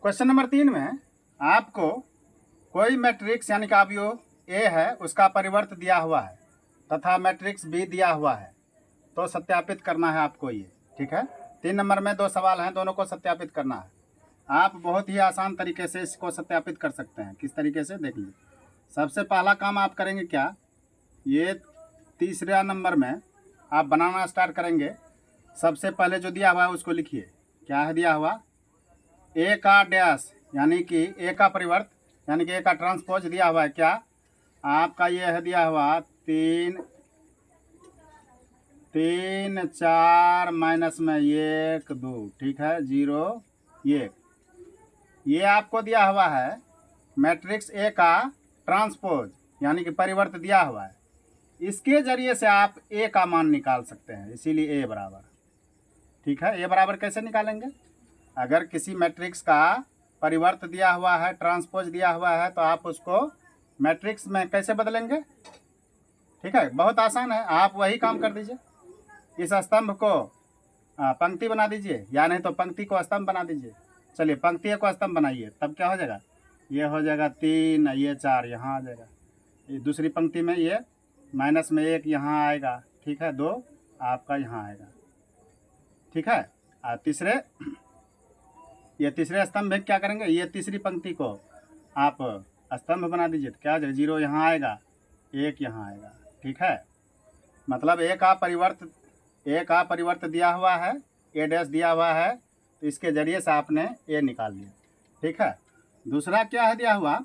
Question number 3 में आपको कोई मैट्रिक्स यानी कि अवयव ए है, उसका परिवर्त दिया हुआ है तथा मैट्रिक्स बी दिया हुआ है, तो सत्यापित करना है आपको ये। ठीक है, 3 नंबर में 2 सवाल हैं, दोनों को सत्यापित करना है। आप बहुत ही आसान तरीके से इसको सत्यापित कर सकते हैं। किस तरीके से, देख लीजिए। सबसे पहला काम आप करेंगे क्या, ये तीसरा नंबर में आप बनाना स्टार्ट करेंगे। सबसे पहले जो दिया हुआ है उसको लिखिए। क्या है दिया हुआ, ए का डैश यानी कि ए का परिवर्त यानी कि ए का ट्रांसपोज दिया हुआ है। क्या आपका ये है दिया हुआ 3 4 माइनस में 1 2, ठीक है, 0 1। ये आपको दिया हुआ है मैट्रिक्स ए का ट्रांसपोज यानी कि परिवर्त दिया हुआ है। इसके जरिए से आप ए का मान निकाल सकते हैं, इसीलिए ए बराबर। ठीक है, ए बराबर कैसे निकालेंगे, अगर किसी मैट्रिक्स का परिवर्त दिया हुआ है, ट्रांसपोज दिया हुआ है, तो आप उसको मैट्रिक्स में कैसे बदलेंगे। ठीक है, बहुत आसान है, आप वही काम कर दीजिए। इस स्तंभ को पंक्ति बना दीजिए, या नहीं तो पंक्ति को स्तंभ बना दीजिए। चलिए पंक्ति को स्तंभ बनाइए, तब क्या हो जाएगा, ये हो जाएगा 3, ये 4 यहाँ आ जाएगा। ये दूसरी पंक्ति में ये माइनस में 1 यहाँ आएगा, ठीक है, 2 आपका यहाँ आएगा। ठीक है, तीसरे ये तीसरे स्तंभ में क्या करेंगे, ये तीसरी पंक्ति को आप स्तंभ बना दीजिए, तो क्या हो जाएगा, 0 यहाँ आएगा, 1 यहाँ आएगा। ठीक है, मतलब ए का परिवर्त दिया हुआ है, ए डैश दिया हुआ है, तो इसके जरिए से आपने ए निकाल लिया। ठीक है, दूसरा क्या है दिया हुआ,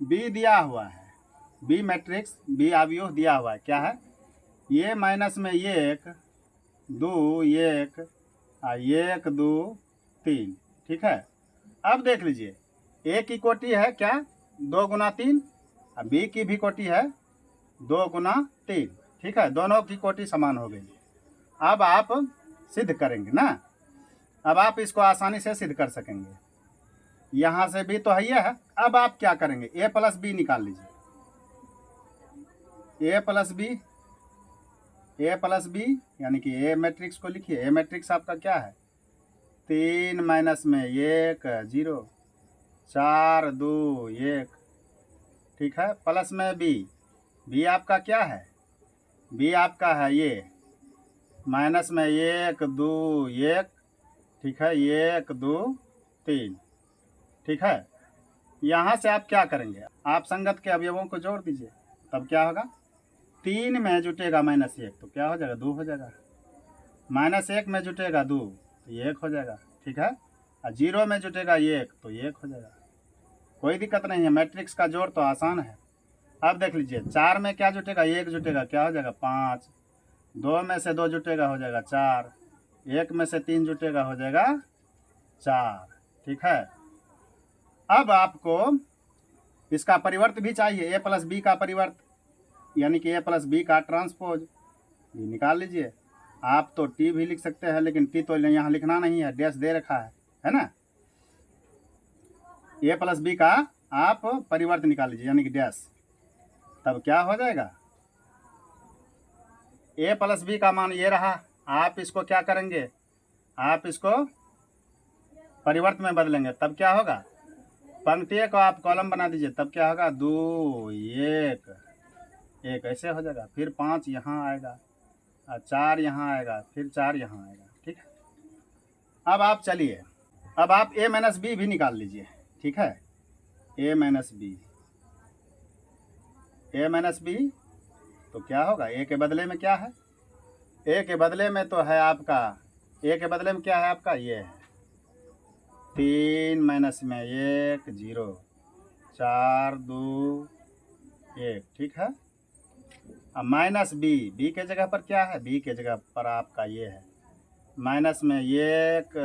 बी दिया हुआ है, बी मैट्रिक्स बी अवयव दिया हुआ है। क्या है, ये माइनस में 1 2 1 1 2 3। ठीक है, अब देख लीजिए, ए की कोटि है क्या, 2 गुना 3, और बी की भी कोटि है 2 गुना 3। ठीक है, दोनों की कोटि समान हो गई। अब आप सिद्ध करेंगे ना, अब आप इसको आसानी से सिद्ध कर सकेंगे। यहाँ से भी तो है ये है, अब आप क्या करेंगे, ए प्लस बी निकाल लीजिए। ए प्लस बी यानी कि ए मैट्रिक्स को लिखिए। ए मैट्रिक्स आपका क्या है, 3 माइनस में 1 0 4 2 1। ठीक है, प्लस में बी आपका क्या है, बी आपका है ये माइनस में 1 2 1। ठीक है, 1 2 3। ठीक है, यहाँ से आप क्या करेंगे, आप संगत के अवयवों को जोड़ दीजिए, तब क्या होगा, 3 में जुटेगा -1 तो क्या हो जाएगा, 2 हो जाएगा। -1 में जुटेगा 2 तो 1 हो जाएगा। ठीक है, और 0 में जुटेगा 1 तो 1 हो जाएगा। कोई दिक्कत नहीं है, मैट्रिक्स का जोड़ तो आसान है। अब देख लीजिए, 4 में क्या जुटेगा, 1 जुटेगा, क्या हो जाएगा 5, 2 में से 2 जुटेगा हो जाएगा 4, 1 में से 3 जुटेगा हो जाएगा 4। ठीक है, अब आपको इसका परिवर्त भी चाहिए, ए प्लस बी का परिवर्त यानी कि ए प्लस बी का ट्रांसपोज, ये निकाल लीजिए। आप तो टी भी लिख सकते हैं, लेकिन टी तो यहाँ लिखना नहीं है, डैश दे रखा है ना। ए प्लस बी का आप परिवर्त निकाल लीजिए यानी कि डैश, तब क्या हो जाएगा, ए प्लस बी का मान ये रहा। आप इसको क्या करेंगे, आप इसको परिवर्त में बदलेंगे, तब क्या होगा, पंक्ति को आप कॉलम बना दीजिए, तब क्या होगा, 2 1 1 ऐसे हो जाएगा, फिर 5 यहाँ आएगा, 4 यहाँ आएगा, फिर 4 यहाँ आएगा। ठीक है, अब आप चलिए, अब आप ए माइनस बी भी निकाल लीजिए। ठीक है, ए माइनस बी तो क्या होगा, ए के बदले में क्या है, ए के बदले में तो है आपका, ए के बदले में क्या है आपका, ये है 3 माइनस में 1 0 4 2 1। ठीक है, अब माइनस बी के जगह पर क्या है, बी के जगह पर आपका ये है माइनस में 1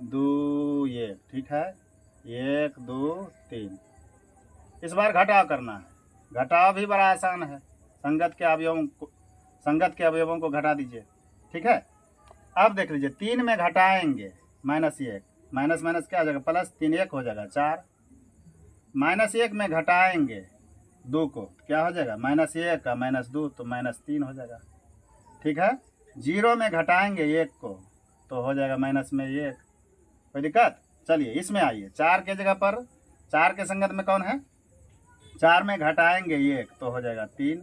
2 1। ठीक है, 1 2 3। इस बार घटाव करना है, घटाव भी बड़ा आसान है, संगत के अवयवों को घटा दीजिए। ठीक है, अब देख लीजिए, 3 में घटाएंगे -1, माइनस माइनस क्या हो जाएगा, प्लस 3 1 हो जाएगा 4। -1 में घटाएंगे 2 को, क्या हो जाएगा, -1 का -2 तो -3 हो जाएगा। ठीक है, 0 में घटाएंगे 1 को तो हो जाएगा माइनस में 1। कोई दिक्कत, चलिए इसमें आइए, 4 के जगह पर 4 के संगत में कौन है, 4 में घटाएंगे 1 तो हो जाएगा 3,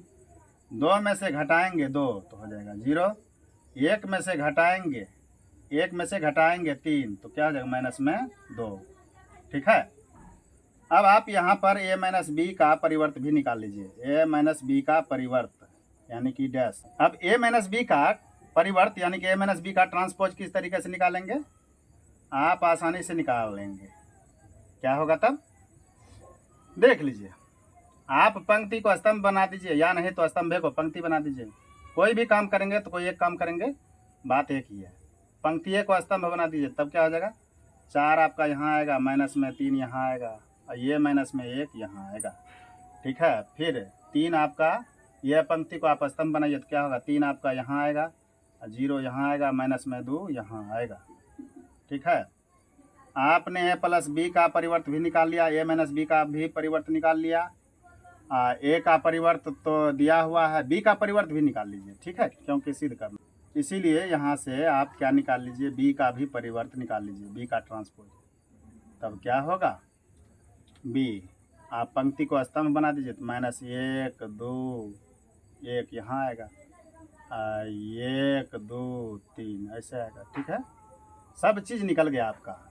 2 में से घटाएंगे 2 तो हो जाएगा 0, 1 में से घटाएंगे 3 तो क्या हो जाएगा माइनस में 2। ठीक है, अब आप यहाँ पर a माइनस बी का परिवर्त भी निकाल लीजिए, a माइनस बी का परिवर्त यानी कि डैश। अब a माइनस बी का परिवर्त यानी कि a माइनस बी का ट्रांसपोज किस तरीके से निकालेंगे, आप आसानी से निकाल लेंगे। क्या होगा तब देख लीजिए, आप पंक्ति को स्तंभ बना दीजिए या नहीं तो स्तंभे को पंक्ति बना दीजिए। कोई भी काम करेंगे तो कोई एक काम करेंगे, बात एक ही है। पंक्ति को स्तंभ बना दीजिए, तब क्या हो जाएगा, 4 आपका यहाँ आएगा, माइनस में 3 यहाँ आएगा, और ये माइनस में 1 यहाँ आएगा। ठीक है, फिर 3 आपका, यह पंक्ति को आप स्तंभ बनाइए तो क्या होगा, 3 आपका यहाँ आएगा, 0 यहाँ आएगा, माइनस में 2 यहाँ आएगा। ठीक है, आपने a प्लस बी का परिवर्त भी निकाल लिया, a माइनस बी का भी परिवर्त निकाल लिया, a का परिवर्त तो दिया हुआ है, b का परिवर्त भी निकाल लीजिए। ठीक है, क्योंकि सिद्ध करना, इसीलिए यहाँ से आप क्या निकाल लीजिए, b का भी परिवर्त निकाल लीजिए, b का ट्रांसपोज। तब क्या होगा, b आप पंक्ति को स्तंभ बना दीजिए तो माइनस 1 2 1 यहाँ आएगा, 1 2 3 ऐसे आएगा। ठीक है, सब चीज़ निकल गया आपका।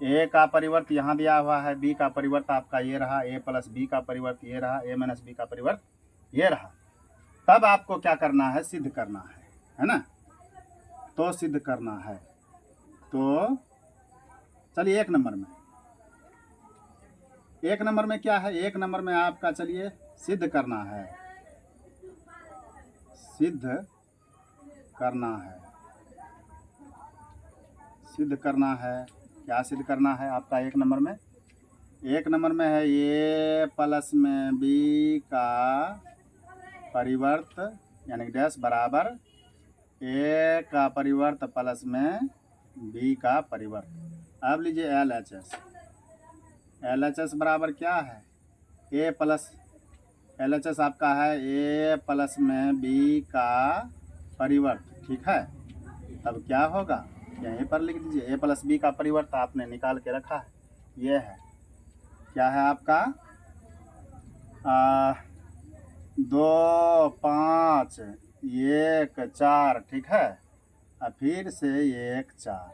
a का परिवर्त यहाँ दिया हुआ है, b का परिवर्त आपका ये रहा, a प्लस बी का परिवर्त ये रहा, a माइनस बी का परिवर्त ये रहा। तब आपको क्या करना है, सिद्ध करना है ना। तो सिद्ध करना है, तो चलिए 1 नंबर में क्या है, 1 नंबर में आपका चलिए सिद्ध करना है, सिद्ध करना है। क्या सिद्ध करना है आपका 1 नंबर में, 1 नंबर में है a प्लस में b का परिवर्त यानी कि डैश बराबर a का परिवर्त प्लस में b का परिवर्त। अब लीजिए LHS बराबर क्या है, a प्लस LHS आपका है a प्लस में b का परिवर्त। ठीक है, तब क्या होगा, यहीं पर लिख दीजिए, a प्लस बी का परिवर्त आपने निकाल के रखा है, ये है क्या है आपका 2 5 1 4। ठीक है, और फिर से 1 4,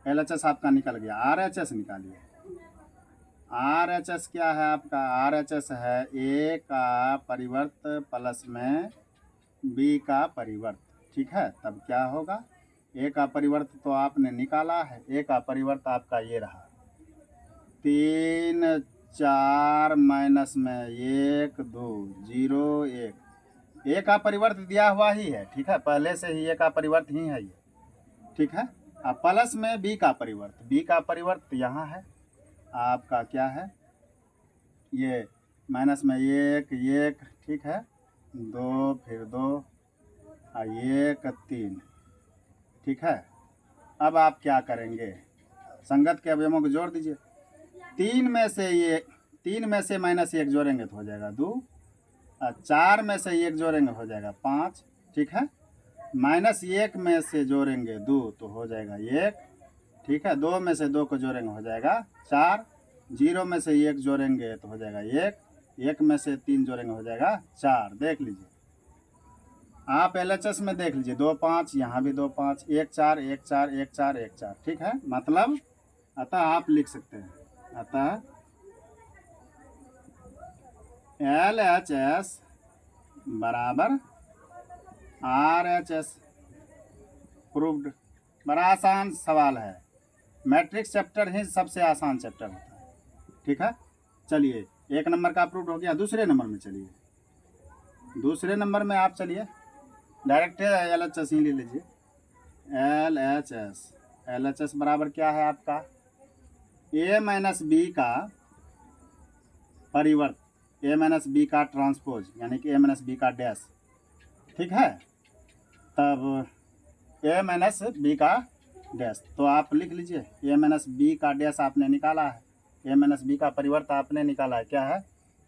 LHS आपका निकल गया। RHS निकालिए, RHS क्या है आपका, RHS है a का परिवर्त प्लस में b का परिवर्त। ठीक है, तब क्या होगा, a का परिवर्त तो आपने निकाला है, a का परिवर्त आपका ये रहा 3 4 माइनस में 1 2 0 1, a का परिवर्त दिया हुआ ही है। ठीक है, पहले से ही a का परिवर्त ही है ये। ठीक है, अब प्लस में b का परिवर्त यहाँ है आपका, क्या है ये माइनस में 1 1। ठीक है, 2 फिर 2 और 1 3। ठीक है, अब आप क्या करेंगे, संगत के अवयवों को जोड़ दीजिए, 3 में से माइनस 1 जोड़ेंगे तो हो जाएगा 2, और 4 में से 1 जोड़ेंगे हो जाएगा 5। ठीक है, माइनस 1 में से जोड़ेंगे 2 तो हो जाएगा 1। ठीक है, 2 में से 2 को जोड़ेंगे हो जाएगा 4, 0 में से 1 जोड़ेंगे तो हो जाएगा 1, 1 में से 3 जोड़ेंगे हो जाएगा 4। देख लीजिए, आप LHS में देख लीजिए, 2 5, यहाँ भी 2 5, 1 4 1 4 1 4 1 4। ठीक है, मतलब अतः आप लिख सकते हैं, अतः LHS बराबर RHS प्रूव्ड। बड़ा आसान सवाल है, मैट्रिक्स चैप्टर ही सबसे आसान चैप्टर होता है। ठीक है, चलिए 1 नंबर का प्रूव्ड हो गया। दूसरे नंबर में चलिए, दूसरे नंबर में आप चलिए डायरेक्ट LHS ही ले लीजिए, LHS बराबर क्या है आपका, a माइनस बी का परिवर्त, a माइनस बी का ट्रांसपोज यानी कि a माइनस बी का डैश। ठीक है, तब a माइनस बी का डैश, तो आप लिख लीजिए a माइनस बी का डैश आपने निकाला है, a माइनस बी का परिवर्त आपने निकाला है, क्या है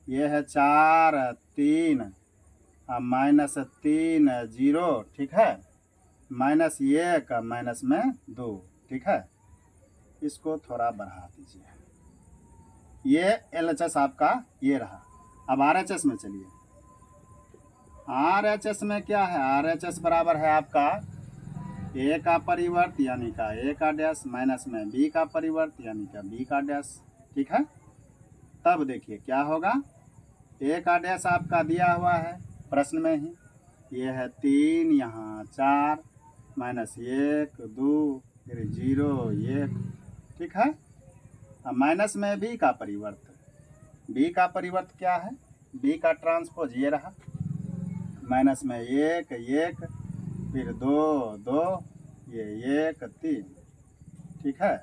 ये है 4 3 माइनस 3 0। ठीक है, माइनस 1 माइनस में 2। ठीक है, इसको थोड़ा बढ़ा दीजिए। ये LHS आपका ये रहा। अब RHS में चलिए। RHS में क्या है, RHS बराबर है आपका A का परिवर्त यानी का A का डैश माइनस में B का परिवर्त यानी का B का डैश। ठीक है, तब देखिए क्या होगा। A का डैश आपका दिया हुआ है प्रश्न में ही, ये है 3, यहाँ 4, माइनस 1 2 फिर 0 1। ठीक है, अब माइनस में B का परिवर्त, B का परिवर्त क्या है, B का ट्रांसपोज ये रहा, माइनस में 1 1 फिर 2 2 ये 1 3। ठीक है,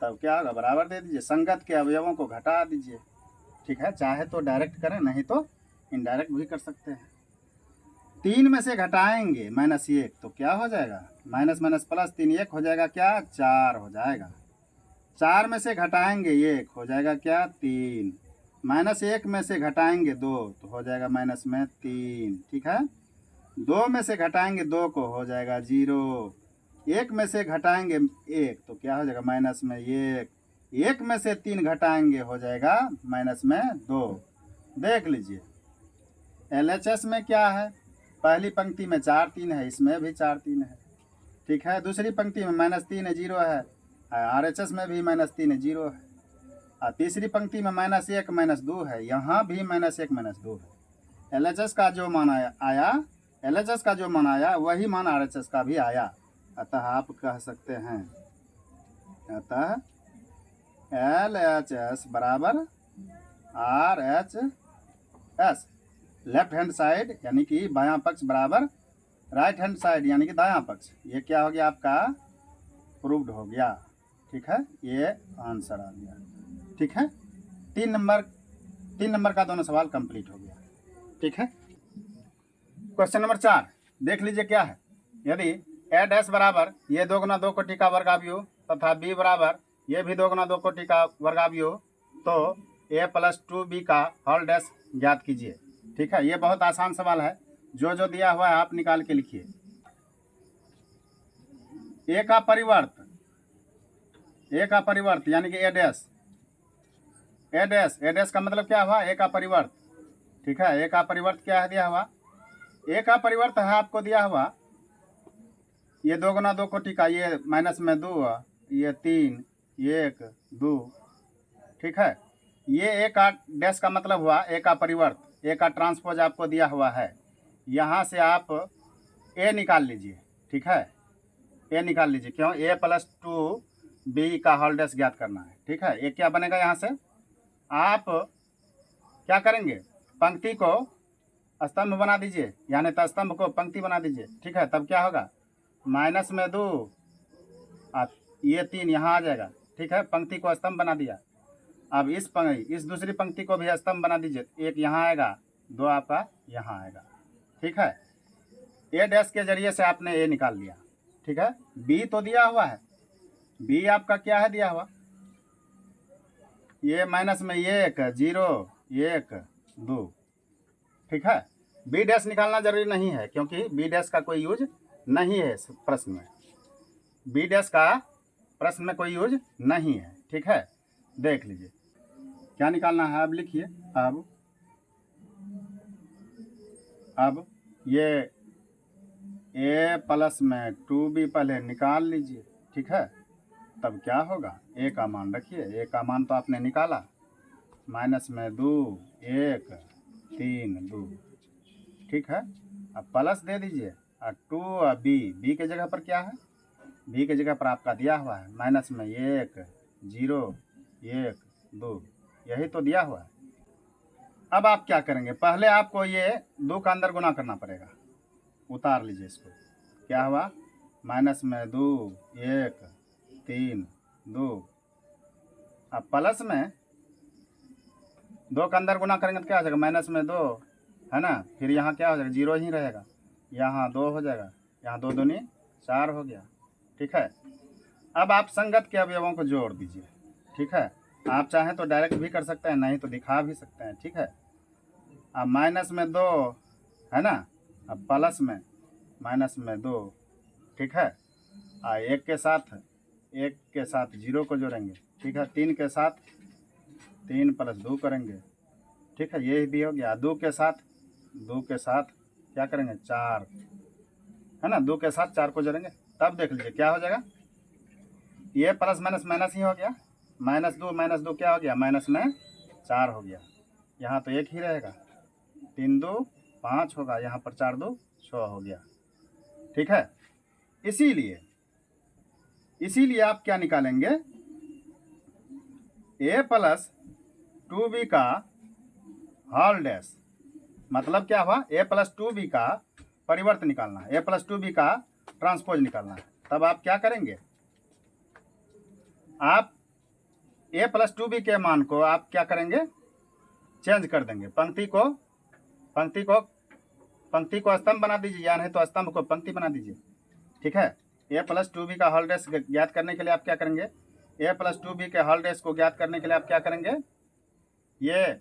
तब क्या होगा, बराबर दे दीजिए, संगत के अवयवों को घटा दीजिए। ठीक है, चाहे तो डायरेक्ट करें, नहीं तो इनडायरेक्ट भी कर सकते हैं। 3 में से घटाएंगे माइनस 1 तो क्या हो जाएगा, माइनस माइनस प्लस 3 1 हो जाएगा क्या, 4 हो जाएगा। 4 में से घटाएंगे 1 हो जाएगा क्या, 3। माइनस 1 में से घटाएंगे 2 तो हो जाएगा माइनस में 3। ठीक है, 2 में से घटाएंगे 2 को हो जाएगा 0। 1 में से घटाएंगे 1 तो क्या हो जाएगा, माइनस में 1। 1 में से 3 घटाएंगे हो जाएगा माइनस में 2। देख लीजिए LHS में क्या है, पहली पंक्ति में 4 3 है, इसमें भी 4 3 है। ठीक है, दूसरी पंक्ति में माइनस 3 है 0 है, RHS में भी माइनस 3 है 0 है, और तीसरी पंक्ति में माइनस 1 माइनस 2 है, यहाँ भी माइनस 1 माइनस 2 है। LHS का जो मान आया LHS का जो मान आया वही मान RHS का भी आया। अतः आप कह सकते हैं, अतः LHS बराबर RHS। लेफ्ट हैंड साइड यानी कि बायां पक्ष बराबर राइट हैंड साइड यानी कि दायां पक्ष। ये क्या हो गया आपका, प्रूव्ड हो गया। ठीक है, ये आंसर आ गया। ठीक है, 3 नंबर का दोनों सवाल कंप्लीट हो गया। ठीक है, क्वेश्चन नंबर 4 देख लीजिए क्या है। यदि ए डैश बराबर ये 2 गुना 2 कोटि का वर्गाव्युह तथा B बराबर ये भी 2 गुना 2 कोटि का वर्गाव्युह, तो A प्लस 2B का होल डैश ज्ञात कीजिए। ठीक है, ये बहुत आसान सवाल है, जो जो दिया हुआ है आप निकाल के लिखिए। A का परिवर्त यानी कि A डैश का मतलब क्या हुआ, A का परिवर्त। ठीक है, A का परिवर्त क्या है दिया हुआ, A का परिवर्त है आपको दिया हुआ ये 2 गुना 2 कोटि का, ये माइनस में 2 ये 3 1 2। ठीक है, ये A का डैश का मतलब हुआ A का परिवर्त, A का ट्रांसपोज आपको दिया हुआ है, यहाँ से आप A निकाल लीजिए। ठीक है, A निकाल लीजिए, क्यों, A प्लस 2B का होल डैश ज्ञात करना है। ठीक है, ये क्या बनेगा, यहाँ से आप क्या करेंगे, पंक्ति को स्तंभ बना दीजिए, यानी तो स्तंभ को पंक्ति बना दीजिए। ठीक है, तब क्या होगा, माइनस में 2 ये 3 यहाँ आ जाएगा। ठीक है, पंक्ति को स्तंभ बना दिया। अब इस दूसरी पंक्ति को भी स्तंभ बना दीजिए, 1 यहाँ आएगा 2 आपका यहाँ आएगा। ठीक है, A डैश के जरिए से आपने A निकाल लिया। ठीक है, B तो दिया हुआ है, B आपका क्या है दिया हुआ, ये माइनस में 1 0 1 2। ठीक है, B डैश निकालना जरूरी नहीं है, क्योंकि B डैश का कोई यूज नहीं है प्रश्न में, B डैश का प्रश्न में कोई यूज नहीं है। ठीक है, देख लीजिए क्या निकालना है, अब लिखिए। अब ये A प्लस में 2B पहले निकाल लीजिए। ठीक है, तब क्या होगा, A का मान रखिए, A का मान तो आपने निकाला, माइनस में 2 1 3 2। ठीक है, अब प्लस दे दीजिए, और 2 और B के जगह पर क्या है, B के जगह पर आपका दिया हुआ है माइनस में 1 0 1 2, यही तो दिया हुआ है। अब आप क्या करेंगे, पहले आपको ये 2 का अंदर गुना करना पड़ेगा, उतार लीजिए इसको, क्या हुआ, माइनस में 2 1 3 2। अब प्लस में 2 का अंदर गुना करेंगे तो क्या हो जाएगा, माइनस में 2 है ना, फिर यहाँ क्या हो जाएगा, 0 ही रहेगा, यहाँ 2 हो जाएगा, यहाँ 2 दूनी 4 हो गया। ठीक है, अब आप संगत के अवयवों को जोड़ दीजिए। ठीक है, आप चाहें तो डायरेक्ट भी कर सकते हैं, नहीं तो दिखा भी सकते हैं। ठीक है, अब माइनस में 2 है ना, अब प्लस में माइनस में 2। ठीक है, 1 के साथ 1 के साथ 0 को जोड़ेंगे, ठीक है। 3 के साथ 3 + 2 करेंगे, ठीक है। ये भी हो गया। 2 के साथ क्या करेंगे 4, है ना। 2 के साथ 4 को जोड़ेंगे, तब देख लीजिए क्या हो जाएगा। ये प्लस माइनस माइनस ही हो गया, -2 क्या हो गया, माइनस में 4 हो गया। यहाँ तो 1 ही रहेगा, 3 2 5 होगा, यहाँ पर 4 2 6 हो गया, ठीक है। इसीलिए आप क्या निकालेंगे, a + 2b का होल डैश, मतलब क्या हुआ, a + 2b का परिवर्त निकालना है, a + 2b का ट्रांसपोज निकालना है। तब आप क्या करेंगे, आप a + 2b के मान को आप क्या करेंगे, चेंज कर देंगे। पंक्ति को स्तंभ बना दीजिए, या नहीं तो स्तंभ को पंक्ति बना दीजिए, ठीक है। a + 2b का होल डैश ज्ञात करने के लिए आप क्या करेंगे, a + 2b के होल डैश को ज्ञात करने के लिए आप क्या करेंगे, ये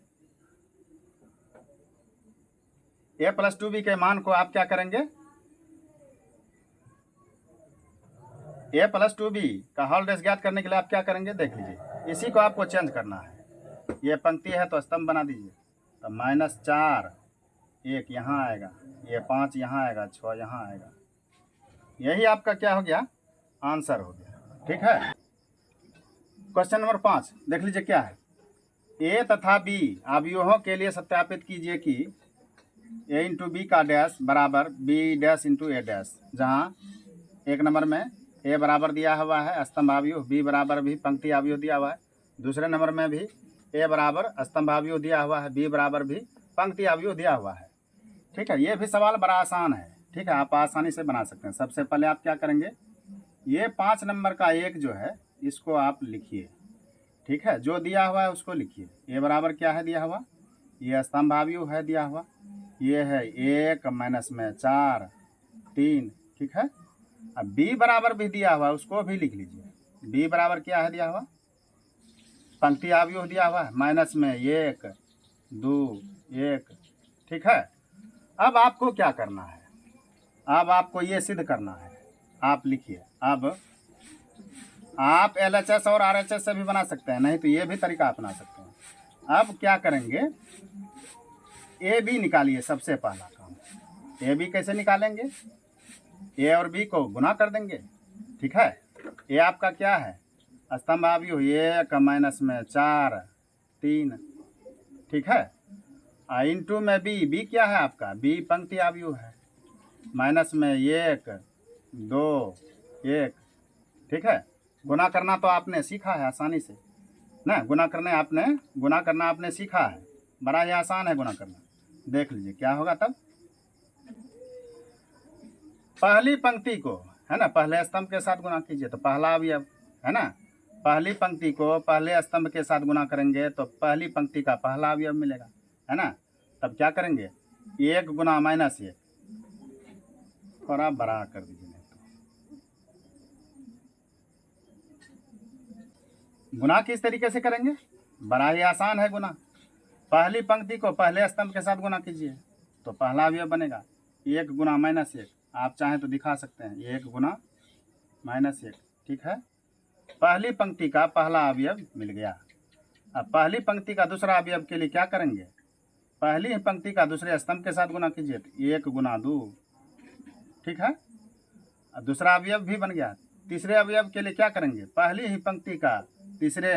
a + 2b के मान को आप क्या करेंगे, a + 2b का होल डैश ज्ञात करने के लिए आप क्या करेंगे, देख लीजिए। इसी को आपको चेंज करना है। ये पंक्ति है तो स्तंभ बना दीजिए, तो -4 1 यहाँ आएगा, ये 5 यहाँ आएगा, 6 यहाँ आएगा। यही आपका क्या हो गया, आंसर हो गया, ठीक है। क्वेश्चन नंबर 5 देख लीजिए क्या है। ए तथा बी अवयवों के लिए सत्यापित कीजिए कि a × b का डैश बराबर b डैश × a डैश, जहाँ 1 नंबर में a बराबर दिया हुआ है स्तंभ अवयव, b बराबर भी पंक्ति अवयव दिया हुआ है। दूसरे नंबर में भी a बराबर स्तंभ अवयव दिया हुआ है, b बराबर भी पंक्ति अवयव दिया हुआ है, ठीक है। ये भी सवाल बड़ा आसान है, ठीक है, आप आसानी से बना सकते हैं। सबसे पहले आप क्या करेंगे, ये 5 नंबर का 1 जो है इसको आप लिखिए, ठीक है। जो दिया हुआ है उसको लिखिए। a बराबर क्या है दिया हुआ, ये स्तंभ अवयव है दिया हुआ, ये है 1 - 4 3, ठीक है। अब b बराबर भी दिया हुआ है, उसको भी लिख लीजिए। b बराबर क्या है दिया हुआ, पंक्ति अवयव दिया हुआ है, -1 2 1, ठीक है। अब आपको क्या करना है, अब आपको ये सिद्ध करना है। आप लिखिए, अब आप LHS और RHS से भी बना सकते हैं, नहीं तो ये भी तरीका अपना सकते हैं। अब क्या करेंगे, AB निकालिए। सबसे पहला काम AB कैसे निकालेंगे, A और B को गुना कर देंगे, ठीक है। A आपका क्या है, स्तंभ अवयव 1 - 4 3, ठीक है। इंटू में B क्या है आपका, B पंक्ति अवयव है, -1 2 1, ठीक है। गुना करना तो आपने सीखा है आसानी से ना, गुना करना आपने सीखा है, बड़ा ही आसान है गुना करना। देख लीजिए क्या होगा तब। पहली पंक्ति को, है ना, पहले स्तंभ के साथ गुना कीजिए तो पहला अवयव, है ना। पहली पंक्ति को पहले स्तंभ के साथ गुना करेंगे तो पहली पंक्ति का पहला अवयव मिलेगा, है ना। तब क्या करेंगे, 1 गुना -1, थोड़ा बड़ा कर दीजिए, नहीं तो गुना किस तरीके से करेंगे, बड़ा ही आसान है गुना। पहली पंक्ति को पहले स्तंभ के साथ गुना कीजिए तो पहला अवयव बनेगा 1 गुना -1। आप चाहें तो दिखा सकते हैं, 1 गुना -1, ठीक है। पहली पंक्ति का पहला अवयव मिल गया। अब पहली पंक्ति का दूसरा अवयव के लिए क्या करेंगे, पहली पंक्ति का दूसरे स्तंभ के साथ गुना कीजिए तो 1 गुना 2, ठीक है। अब दूसरा अवयव भी बन गया। तीसरे अवयव के लिए क्या करेंगे, पहली ही पंक्ति का तीसरे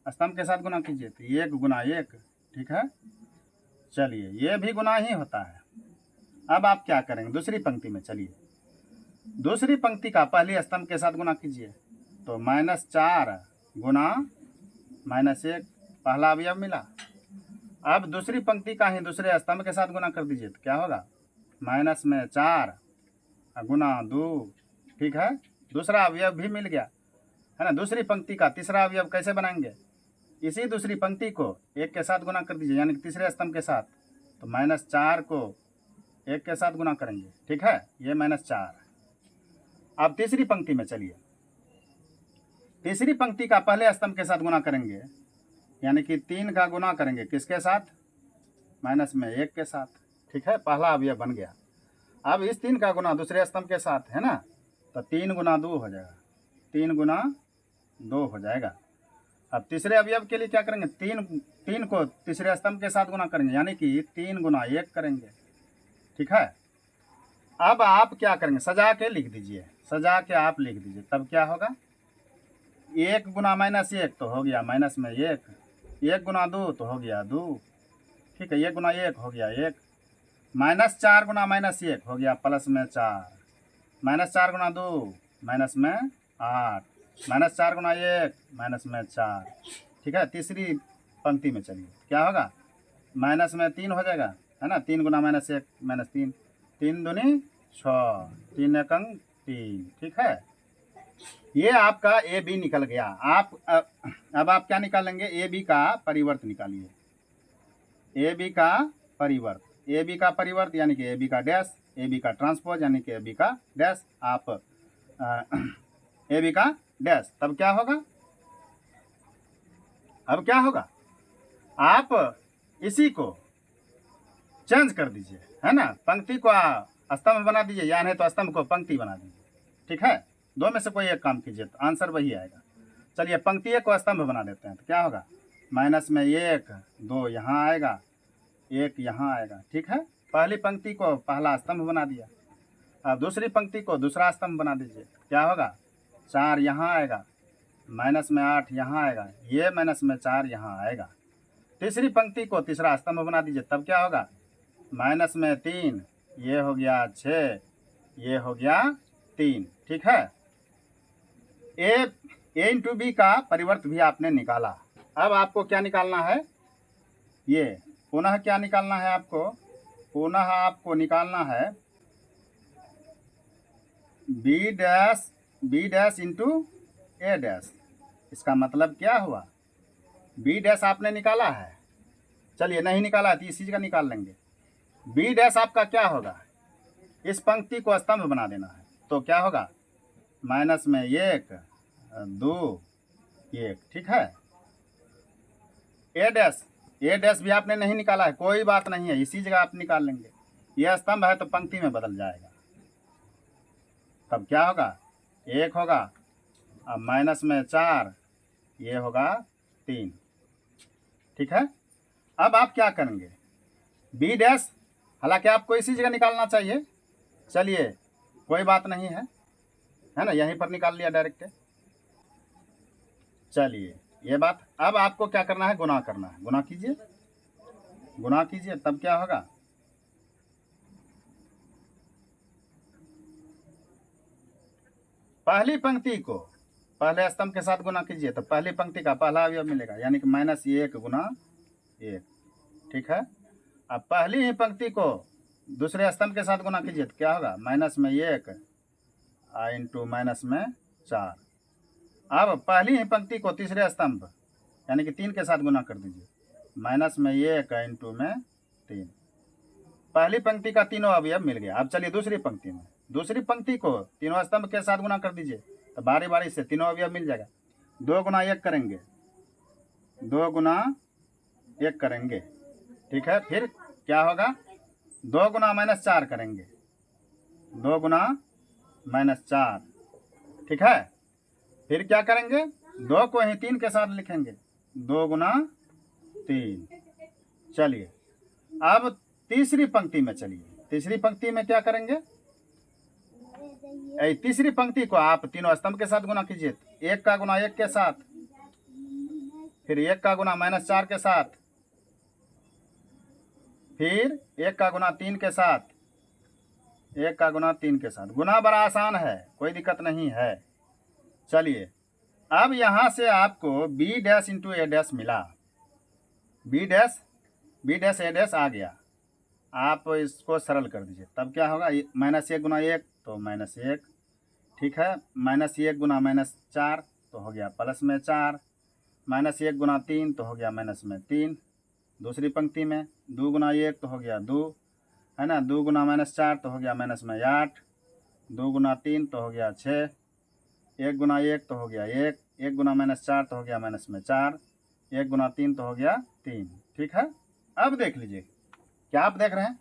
स्तंभ के साथ गुना कीजिए तो 1 गुना 1, ठीक है। चलिए ये भी गुना ही होता है। अब आप क्या करेंगे, दूसरी पंक्ति में चलिए, दूसरी पंक्ति का पहले स्तंभ के साथ गुना कीजिए तो -4 गुना -1, पहला अवयव मिला। अब दूसरी पंक्ति का ही दूसरे स्तंभ के साथ गुना कर दीजिए तो क्या होगा, -4 गुना 2, ठीक है। दूसरा अवयव भी मिल गया, है ना। दूसरी पंक्ति का तीसरा अवयव कैसे बनाएंगे, इसी दूसरी पंक्ति को 1 के साथ गुना कर दीजिए, यानी कि तीसरे स्तंभ के साथ, तो -4 को 1 के साथ गुना करेंगे, ठीक है। ये -4। अब तीसरी पंक्ति में चलिए, तीसरी पंक्ति का पहले स्तंभ के साथ गुना करेंगे, यानी कि 3 का गुना करेंगे किसके साथ, -1 के साथ, ठीक है। पहला अवयव बन गया। अब इस 3 का गुना दूसरे स्तंभ के साथ, है ना, तो 3 गुना 2 हो जाएगा, 3 गुना 2 हो जाएगा। अब तीसरे अवयव के लिए क्या करेंगे, 3 को तीसरे स्तंभ के साथ गुना करेंगे, यानी कि 3 गुना 1 करेंगे। ठीक है, अब आप क्या करेंगे, सजा के लिख दीजिए, सजा के आप लिख दीजिए, तब क्या होगा, 1 गुना -1 तो हो गया माइनस में 1, 1 गुना 2 तो हो गया 2, ठीक है, 1 गुना 1 हो गया 1, -4 गुना -1 हो गया प्लस में 4, -4 गुना 2 माइनस में 8, -4 गुना 1 माइनस में 4। ठीक है, तीसरी पंक्ति में चलिए, क्या होगा, माइनस में 3 हो जाएगा, है ना, 3 गुना -1 -3, 3 दूनी 6, 3 एकंग 3। ठीक है, ये आपका ए बी निकल गया। आप अब आप क्या निकालेंगे, ए बी का परिवर्त निकालिए, ए बी का परिवर्त, ए बी का परिवर्त यानी कि ए बी का डैश, ए बी का ट्रांसपोज यानी कि ए बी का डैश, आप ए बी का डैश, तब क्या होगा, अब क्या होगा, आप इसी को चेंज कर दीजिए, है ना, पंक्ति को स्तंभ बना दीजिए, या नहीं तो स्तंभ को पंक्ति बना दीजिए। ठीक है, दो में से कोई एक काम कीजिए तो आंसर वही आएगा। चलिए पंक्ति को स्तंभ बना देते हैं, तो क्या होगा, माइनस में 1, 2 यहाँ आएगा, 1 यहाँ आएगा। ठीक है, पहली पंक्ति को पहला स्तंभ बना दिया, अब दूसरी पंक्ति को दूसरा स्तंभ बना दीजिए, क्या होगा, 4 यहाँ आएगा, माइनस में 8 यहाँ आएगा, ये माइनस में 4 यहाँ आएगा। तीसरी पंक्ति को तीसरा स्तंभ बना दीजिए, तब क्या होगा, माइनस में 3, ये हो गया 6, ये हो गया 3। ठीक है, ए इंटू बी का परिवर्त भी आपने निकाला। अब आपको क्या निकालना है, ये पुनः क्या निकालना है आपको, पुनः आपको निकालना है बी डैश इंटू ए डैश। इसका मतलब क्या हुआ, बी डैश आपने निकाला है, चलिए नहीं निकाला है तो इसी का निकाल लेंगे। बी डैश आपका क्या होगा, इस पंक्ति को स्तंभ बना देना है, तो क्या होगा, माइनस में 1, 2, 1। ठीक है, ए डैश भी आपने नहीं निकाला है, कोई बात नहीं है, इसी जगह आप निकाल लेंगे, यह स्तंभ है तो पंक्ति में बदल जाएगा, तब क्या होगा, 1 होगा, अब माइनस में 4, ये होगा 3। ठीक है, अब आप क्या करेंगे, बी डैश, हालांकि आपको इसी जगह निकालना चाहिए, चलिए कोई बात नहीं है ना, यहीं पर निकाल लिया डायरेक्ट। चलिए ये बात, अब आपको क्या करना है, गुना करना है, गुना कीजिए, गुना कीजिए, तब क्या होगा, पहली पंक्ति को पहले स्तंभ के साथ गुना कीजिए, तो पहली पंक्ति का पहला अवयव मिलेगा, यानी कि -1 गुना 1। ठीक है, अब पहली ही पंक्ति को दूसरे स्तंभ के साथ गुना कीजिए, तो क्या होगा, माइनस में 1 इंटू माइनस में 4। अब पहली ही पंक्ति को तीसरे स्तंभ यानी कि 3 के साथ गुना कर दीजिए, माइनस में 1 इंटू में 3। पहली पंक्ति का तीनों अवयव मिल गया। अब चलिए दूसरी पंक्ति में, दूसरी पंक्ति को तीनों स्तंभ के साथ गुना कर दीजिए, तो बारी बारी से तीनों अवयव मिल जाएगा। 2 गुना 1 करेंगे, 2 गुना 1 करेंगे। ठीक है, फिर क्या होगा, 2 गुना -4 करेंगे, 2 गुना -4। ठीक है, फिर क्या करेंगे, 2 को ही 3 के साथ लिखेंगे, 2 गुना 3। चलिए अब तीसरी पंक्ति में चलिए, तीसरी पंक्ति में क्या करेंगे, तीसरी पंक्ति को आप तीनों स्तंभ के साथ गुना कीजिए, 1 का गुना 1 के साथ, फिर 1 का गुना -4 के साथ, फिर 1 का गुना 3 के साथ, 1 का गुना 3 के साथ। गुना बड़ा आसान है, कोई दिक्कत नहीं है। चलिए अब यहाँ से आपको बी डैश इंटू ए डैश मिला, बी डैश ए डैश आ गया। आप इसको सरल कर दीजिए, तब क्या होगा, -1 गुना 1 तो -1। ठीक है, -1 गुना -4 तो हो गया प्लस में 4, -1 गुना 3 तो हो गया माइनस में 3। दूसरी पंक्ति में 2 गुना 1 तो हो गया 2, है ना, 2 गुना -4 तो हो गया माइनस में 8, 2 गुना 3 तो हो गया 6, 1 गुना 1 तो हो गया 1, 1 गुना -4 तो हो गया माइनस में 4, 1 गुना 3 तो हो गया 3। ठीक है, अब देख लीजिए, क्या आप देख रहे हैं,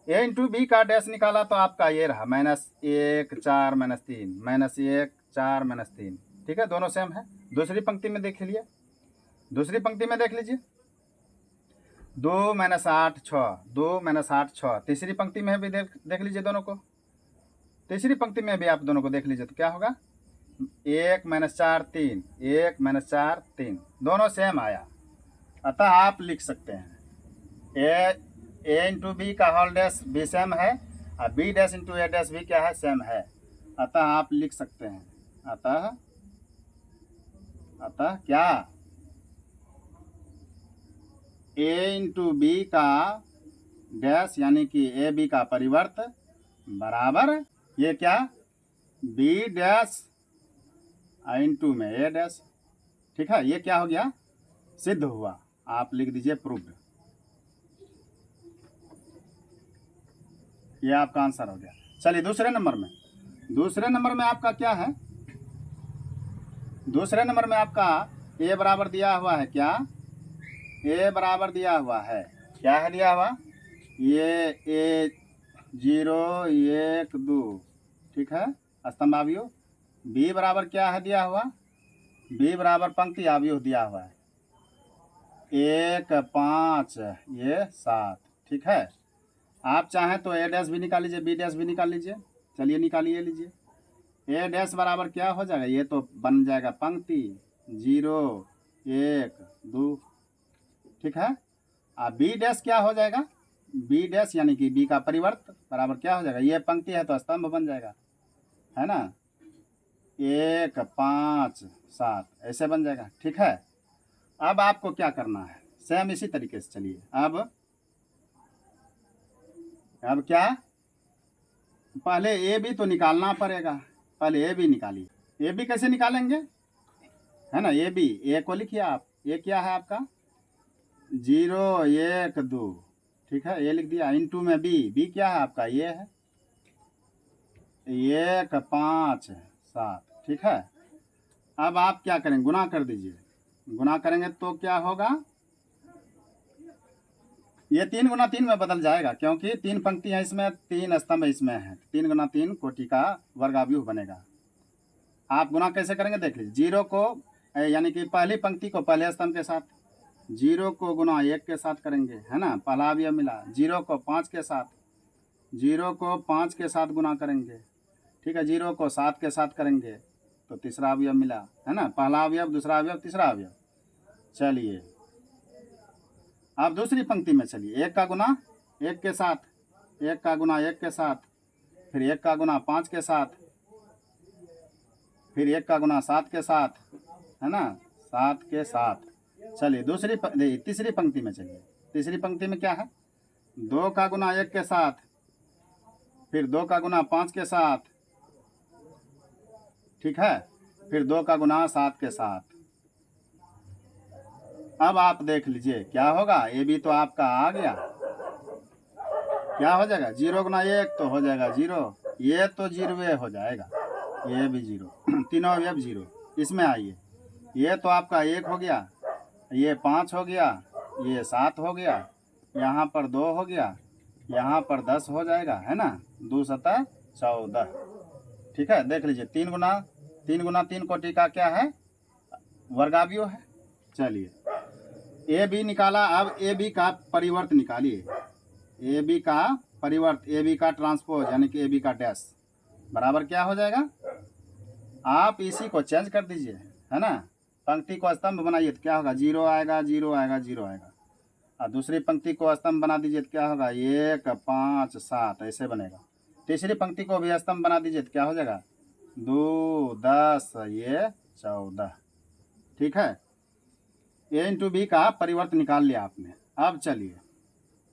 ए इंटू बी का डैश निकाला तो आपका ये रहा -1 4 -3, -1 4 -3। ठीक है, दोनों सेम है। दूसरी पंक्ति में देख लीजिए, दूसरी पंक्ति में देख लीजिए, 2 - 8 6, 2 - 8 6। तीसरी पंक्ति में भी देख लीजिए दोनों को, तीसरी पंक्ति में भी आप दोनों को देख लीजिए तो क्या होगा, 1 - 4 3, 1 - 4 3, दोनों सेम आया। अतः आप लिख सकते हैं ए इंटू बी का होल डैश भी सेम है और बी डैश इंटू ए डैश भी क्या है, सेम है। अतः आप लिख सकते हैं, अतः क्या, ए इंटू बी का डैश यानी कि ए बी का परिवर्त बराबर ये क्या, बी डैश इंटू में ए डैश। ठीक है, ये क्या हो गया, सिद्ध हुआ। आप लिख दीजिए प्रूव्ड। ये आपका आंसर हो गया। चलिए दूसरे नंबर में, दूसरे नंबर में आपका क्या है, दूसरे नंबर में आपका ए बराबर दिया हुआ है, क्या, ए बराबर दिया हुआ है, क्या है दिया हुआ, ये ए 0 1 2, ठीक है, स्तंभ अवयव। बी बराबर क्या है दिया हुआ, बी बराबर पंक्ति अवयव दिया हुआ है, 1 5 ये 7। ठीक है, आप चाहें तो ए डैश भी निकाल लीजिए, बी डैश भी निकाल लीजिए। चलिए निकालिए लीजिए, ए डैश बराबर क्या हो जाएगा, ये तो बन जाएगा पंक्ति 0 1 2। ठीक है, अब बी डैश क्या हो जाएगा, बी डैश यानी कि बी का परिवर्त बराबर क्या हो जाएगा, ये पंक्ति है तो स्तंभ बन जाएगा, है ना, 1 5 7 ऐसे बन जाएगा। ठीक है, अब आपको क्या करना है, सेम इसी तरीके से चलिए। अब क्या, पहले ए बी तो निकालना पड़ेगा, पहले ए बी निकालिए। ए बी कैसे निकालेंगे, है ना, ए बी, ए को लिखिए आप, ए क्या है आपका 0 1 2। ठीक है, ए लिख दिया, इंटू में बी क्या है आपका, ये है 1 5 7। ठीक है, अब आप क्या करेंगे, गुना कर दीजिए, गुना करेंगे तो क्या होगा, ये 3 × 3 में बदल जाएगा, क्योंकि 3 पंक्तियां इसमें, 3 स्तंभ इसमें है, 3 × 3 कोटि का वर्गाव्यूह बनेगा। आप गुना कैसे करेंगे देख लीजिए, 0 को यानी कि पहली पंक्ति को पहले स्तंभ के साथ, 0 को गुना 1 के साथ करेंगे, है ना, पहला अवयव मिला। 0 को 5 के साथ, 0 को 5 के साथ गुना करेंगे। ठीक है, 0 को 7 के साथ करेंगे तो तीसरा अवयव मिला, है ना, पहला अवयव दूसरा अवयव तीसरा अवयव। चलिए अब दूसरी पंक्ति में चलिए, 1 का गुना 1 के साथ, 1 का गुना 1 के साथ, फिर 1 का गुना 5 के साथ, फिर 1 का गुना 7 के साथ, है ना, 7 के साथ। चलिए तीसरी पंक्ति में चलिए, तीसरी पंक्ति में क्या है, 2 का गुना 1 के साथ, फिर 2 का गुना 5 के साथ, ठीक है, फिर 2 का गुना 7 के साथ। अब आप देख लीजिए क्या होगा, ए बी तो आपका आ गया, क्या हो जाएगा, 0 × 1 तो हो जाएगा 0, ये तो 0 हो जाएगा, ये भी 0 तीनों अवयव 0। इसमें आइए, ये तो आपका 1 हो गया, ये 5 हो गया, ये 7 हो गया, यहाँ पर 2 हो गया, यहाँ पर 10 हो जाएगा, है ना, 2 7 14। ठीक है, देख लीजिए 3 × 3 कोटि का क्या है, वर्गाव्यूह है। चलिए ए बी निकाला, अब ए बी का परिवर्त निकालिए, ए बी का परिवर्त, ए बी का ट्रांसपोज यानी कि ए बी का डैश बराबर क्या हो जाएगा, आप इसी को चेंज कर दीजिए, है ना, पंक्ति को स्तंभ बनाइए तो क्या होगा, 0 आएगा 0 आएगा 0 आएगा, और दूसरी पंक्ति को स्तंभ बना दीजिए तो क्या होगा, 1 5 7 ऐसे बनेगा। तीसरी पंक्ति को भी स्तंभ बना दीजिए तो क्या हो जाएगा, 2 10 ये 14। ठीक है, ए इंटू बी का परिवर्तन निकाल लिया आपने। अब चलिए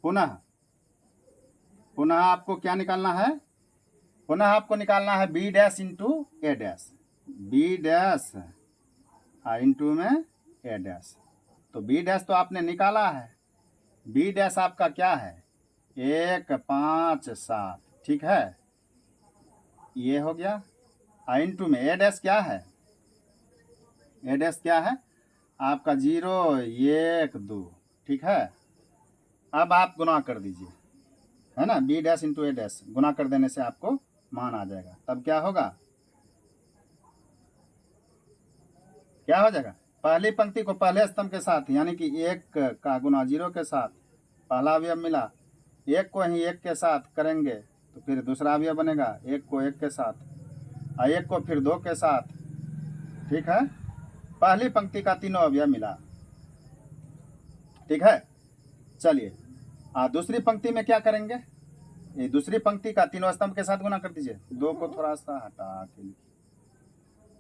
पुनः आपको क्या निकालना है, पुनः आपको निकालना है बी डैश इंटू ए डैश, बी डैश इंटू में ए डैश। तो बी डैश तो आपने निकाला है, बी डैश आपका क्या है 1 5 7। ठीक है, ये हो गया, इंटू में ए डैश क्या है, ए डैश क्या है आपका 0 1 2। ठीक है, अब आप गुना कर दीजिए, है ना, बी डैश इंटू ए डैश, गुना कर देने से आपको मान आ जाएगा। तब क्या होगा, क्या हो जाएगा, पहली पंक्ति को पहले स्तंभ के साथ यानी कि 1 का गुना 0 के साथ पहला अवयव मिला, 1 को ही 1 के साथ करेंगे तो फिर दूसरा अवयव बनेगा 1 को 1 के साथ और 1 को फिर 2 के साथ। ठीक है, पहली पंक्ति का तीनों अवयव मिला। ठीक है, चलिए दूसरी पंक्ति में क्या करेंगे, ये दूसरी पंक्ति का तीनों स्तंभ के साथ गुना कर दीजिए। 2 को थोड़ा सा हटा के लिखिए।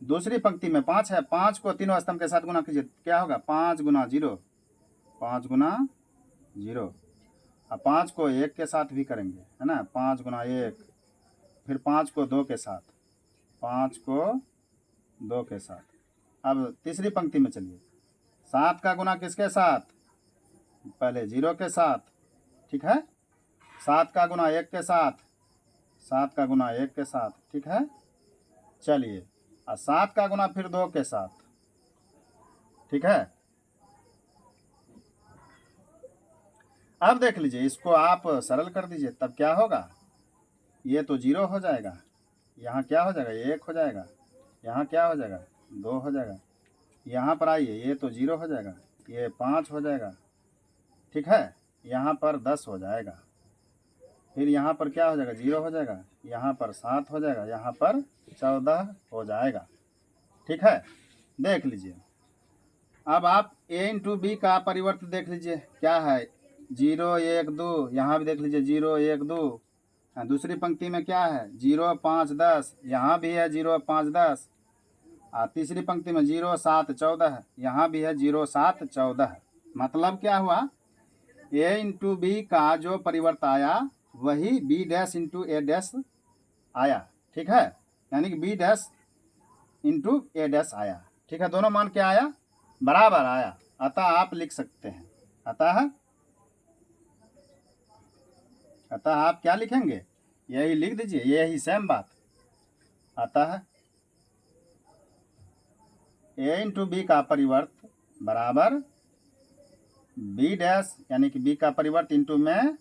दूसरी पंक्ति में 5 है, 5 को तीनों स्तंभ के साथ गुना कीजिए, क्या होगा 5 गुना 0, 5 गुना 0। अब 5 को 1 के साथ भी करेंगे, है ना, 5 गुना 1, फिर 5 को 2 के साथ, 5 को 2 के साथ। अब तीसरी पंक्ति में चलिए, 7 का गुना किसके साथ, पहले 0 के साथ। ठीक है, 7 का गुना 1 के साथ, 7 का गुना 1 के साथ। ठीक है, चलिए 7 का गुना फिर 2 के साथ। ठीक है, अब देख लीजिए, इसको आप सरल कर दीजिए, तब क्या होगा, ये तो 0 हो जाएगा, यहाँ क्या हो जाएगा 1 हो जाएगा, यहाँ क्या हो जाएगा 2 हो जाएगा, यहाँ पर आइए ये तो 0 हो जाएगा, ये 5 हो जाएगा। ठीक है, यहाँ पर 10 हो जाएगा, फिर यहाँ पर क्या हो जाएगा 0 हो जाएगा, यहाँ पर 7 हो जाएगा, यहाँ पर 14 हो जाएगा। ठीक है, देख लीजिए, अब आप a इंटू बी का परिवर्त देख लीजिए, क्या है 0 1 2, यहाँ भी देख लीजिए 0 1 2। दूसरी पंक्ति में क्या है 0 5 10, यहाँ भी है 0 5 10। तीसरी पंक्ति में 0 7 14, यहाँ भी है 0 7 14। मतलब क्या हुआ, a इंटू बी का जो परिवर्त आया वही b डैश इंटू ए डैश आया। ठीक है, यानी कि b डैश इंटू ए डैश आया। ठीक है, दोनों मान क्या आया, बराबर आया। अतः आप लिख सकते हैं, अतः आप क्या लिखेंगे, यही लिख दीजिए, यही सेम बात। अतः a इंटू बी का परिवर्त बराबर b डैश यानी कि b का परिवर्त इंटू में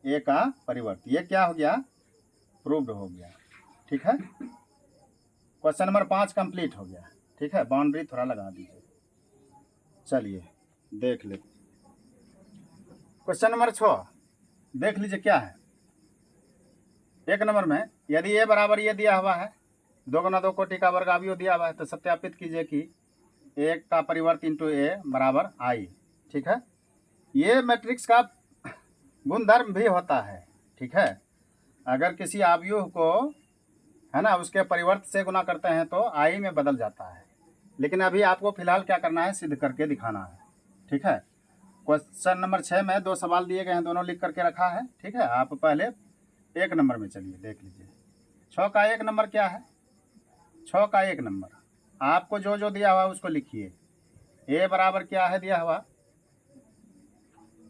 a का परिवर्त। ये क्या हो गया, प्रूव्ड हो गया। ठीक है, क्वेश्चन नंबर 5 कंप्लीट हो गया। ठीक है, बाउंड्री थोड़ा लगा दीजिए। चलिए देख ले, क्वेश्चन नंबर 6 देख लीजिए क्या है। 1 नंबर में यदि a बराबर ये दिया हुआ है, 2 गुना 2 कोटि का वर्ग अवयव दिया हुआ है, तो सत्यापित कीजिए कि 1 का परिवर्त इंटू a बराबर i। ठीक है, ये मैट्रिक्स का गुणधर्म भी होता है। ठीक है, अगर किसी अवयव को, है ना, उसके परिवर्त से गुना करते हैं तो i में बदल जाता है, लेकिन अभी आपको फिलहाल क्या करना है, सिद्ध करके दिखाना है। ठीक है, क्वेश्चन नंबर 6 में 2 सवाल दिए गए हैं, दोनों लिख करके रखा है। ठीक है, आप पहले 1 नंबर में चलिए देख लीजिए। 6 का 1 नंबर क्या है, 6 का 1 नंबर आपको जो जो दिया हुआ उसको लिखिए। a बराबर क्या है दिया हुआ,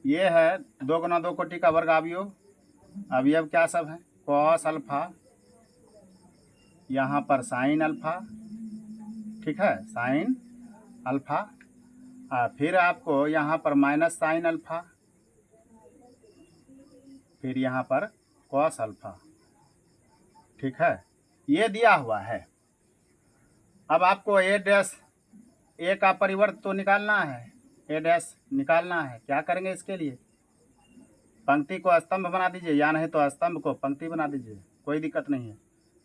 ये है 2 गुना 2 कोटि का वर्ग अवयव। अवयव क्या सब है, कॉस अल्फा, यहाँ पर साइन अल्फा। ठीक है, साइन अल्फा, फिर आपको यहाँ पर माइनस साइन अल्फा, फिर यहाँ पर कॉस अल्फा। ठीक है, ये दिया हुआ है। अब आपको a डैश, a का परिवर्त तो निकालना है, a डैश निकालना है। क्या करेंगे इसके लिए, पंक्ति को स्तंभ बना दीजिए, या नहीं तो स्तंभ को पंक्ति बना दीजिए, कोई दिक्कत नहीं है।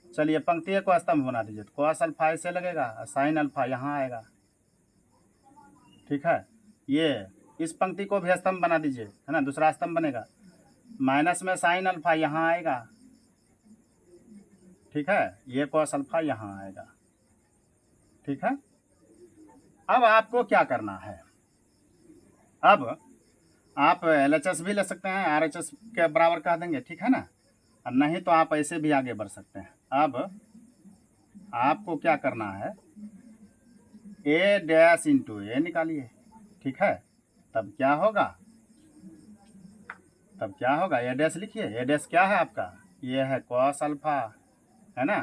चलिए पंक्ति को स्तंभ बना दीजिए, तो कॉस अल्फा ऐसे लगेगा, साइन अल्फा यहाँ आएगा। ठीक है, ये इस पंक्ति को भी स्तंभ बना दीजिए, है ना, दूसरा स्तंभ बनेगा, माइनस में साइन अल्फा यहाँ आएगा। ठीक है, ये कॉस अल्फा यहाँ आएगा। ठीक है, अब आपको क्या करना है, अब आप LHS भी ले सकते हैं, RHS के बराबर कह देंगे। ठीक है ना, और नहीं तो आप ऐसे भी आगे बढ़ सकते हैं। अब आपको क्या करना है, a डैश इंटू ए निकालिए। ठीक है, तब क्या होगा, a डैश लिखिए। a डैश क्या है आपका, ये है कॉस अल्फा, है ना,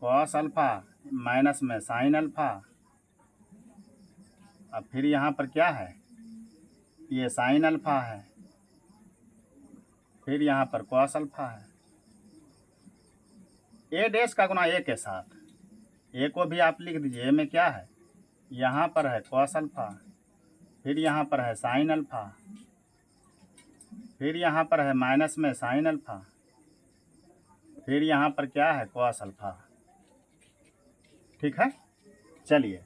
कॉस अल्फा माइनस में साइन अल्फा। अब फिर यहाँ पर क्या है, ये साइन अल्फा है, फिर यहाँ पर कॉस अल्फा है। a डैश का गुना a के साथ, a को भी आप लिख दीजिए। a में क्या है, यहाँ पर है कॉस अल्फा, फिर यहाँ पर है साइन अल्फा, फिर यहाँ पर है माइनस में साइन अल्फा, फिर यहाँ पर क्या है कॉस अल्फा। ठीक है, चलिए